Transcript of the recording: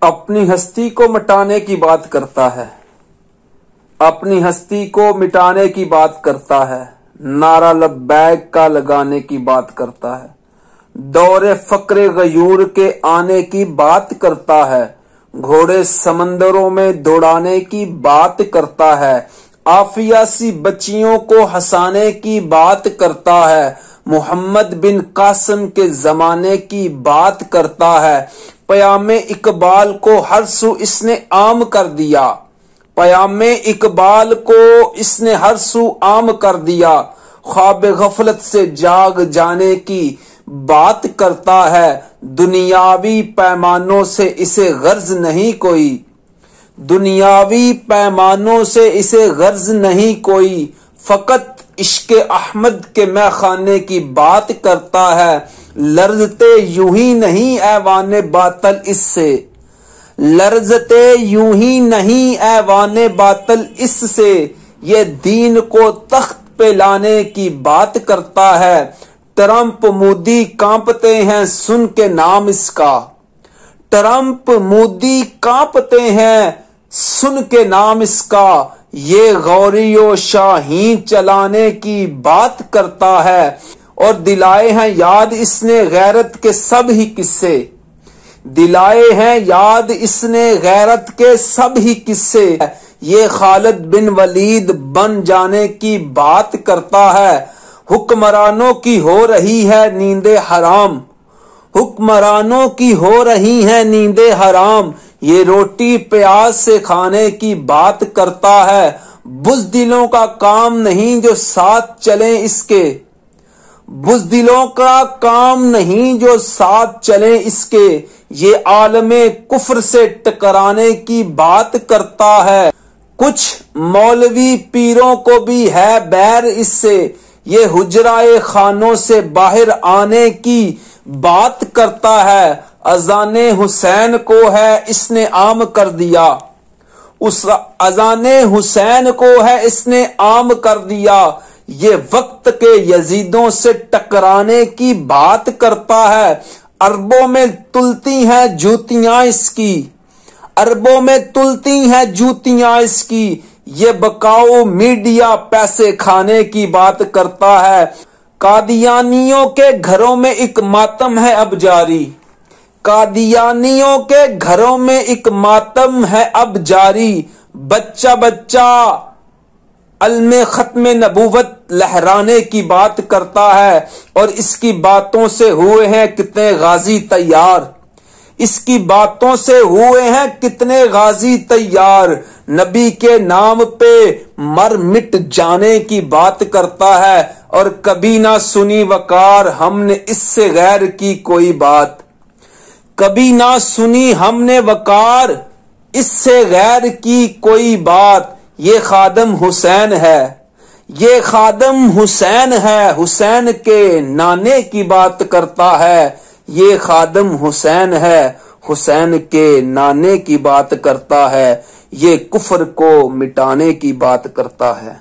اپنی ہستی کو مٹانے کی بات کرتا ہے، اپنی ہستی کو مٹانے کی بات کرتا ہے، نعرہ لبیک کا لگانے کی بات کرتا ہے، دور فقر غیور کے آنے کی بات کرتا ہے، گھوڑے سمندروں میں دوڑانے کی بات کرتا ہے، عافیہ سی بچیوں کو ہنسانے کی بات کرتا ہے، محمد بن قاسم کے زمانے کی بات کرتا ہے، پیام اقبال کو ہر سو اس نے عام کر دیا، پیام اقبال کو اس نے ہر سو عام کر دیا، خواب غفلت سے جاگ جانے کی بات کرتا ہے، دنیاوی پیمانوں سے اسے غرض نہیں کوئی، دنیاوی پیمانوں سے اسے غرض نہیں کوئی، فقط عشق احمد کے مے خانے کی بات کرتا ہے، لرزتے یوں ہی نہیں ایوان باطل اس سے، لرزتے یوں ہی نہیں ایوان باطل اس سے، یہ دین کو تخت پہ لانے کی بات کرتا ہے، ٹرمپ مودی کانپتے ہیں سن کے نام اس کا، ٹرمپ مودی کانپتے ہیں سن کے نام اس کا، یہ غوری و شاہین چلانے کی بات کرتا ہے، اور دلائے ہیں یاد اس نے غیرت کے سب ہی قصے، دلائے ہیں یاد اس نے غیرت کے سب ہی قصے، یہ خالد بن ولید بن جانے کی بات کرتا ہے، حکمرانوں کی ہو رہی ہے نیندیں حرام، حکمرانوں کی ہو رہی ہیں نیندیں حرام، یہ روٹی پیاز سے کھانے کی بات کرتا ہے، بزدلوں کا کام نہیں جو ساتھ چلیں اس کے، بزدلوں کا کام نہیں جو ساتھ چلیں اس کے، یہ عالم کفر سے ٹکرانے کی بات کرتا ہے، کچھ مولوی پیروں کو بھی ہے بیر اس سے، یہ حجرائے خانوں سے باہر آنے کی بات کرتا ہے، اذان حسین کو ہے اس نے عام کر دیا، اس اذان حسین کو ہے اس نے عام کر دیا، یہ وقت کے یزیدوں سے ٹکرانے کی بات کرتا ہے، عربوں میں تلتی ہیں جوتیاں اس کی، عربوں میں تلتی ہیں جوتیاں اس کی، یہ بکاؤ میڈیا پیسے کھانے کی بات کرتا ہے، قادیانیوں کے گھروں میں ایک ماتم ہے اب جاری، قادیانیوں کے گھروں میں ایک ماتم ہے اب جاری، بچہ بچہ علم ختم نبوت لہرانے کی بات کرتا ہے، اور اس کی باتوں سے ہوئے ہیں کتنے غازی تیار، اس کی باتوں سے ہوئے ہیں کتنے غازی تیار، نبی کے نام پہ مر مٹ جانے کی بات کرتا ہے، اور کبھی نہ سنی وقار ہم نے اس سے غیر کی کوئی بات، کبھی نہ سنی ہم نے وقار اس سے غیر کی کوئی بات، یہ خادم حسین ہے، یہ خادم حسین ہے، حسین کے نانے کی بات کرتا ہے، یہ خادم حسین ہے، حسین کے نانے کی بات کرتا ہے، یہ کفر کو مٹانے کی بات کرتا ہے۔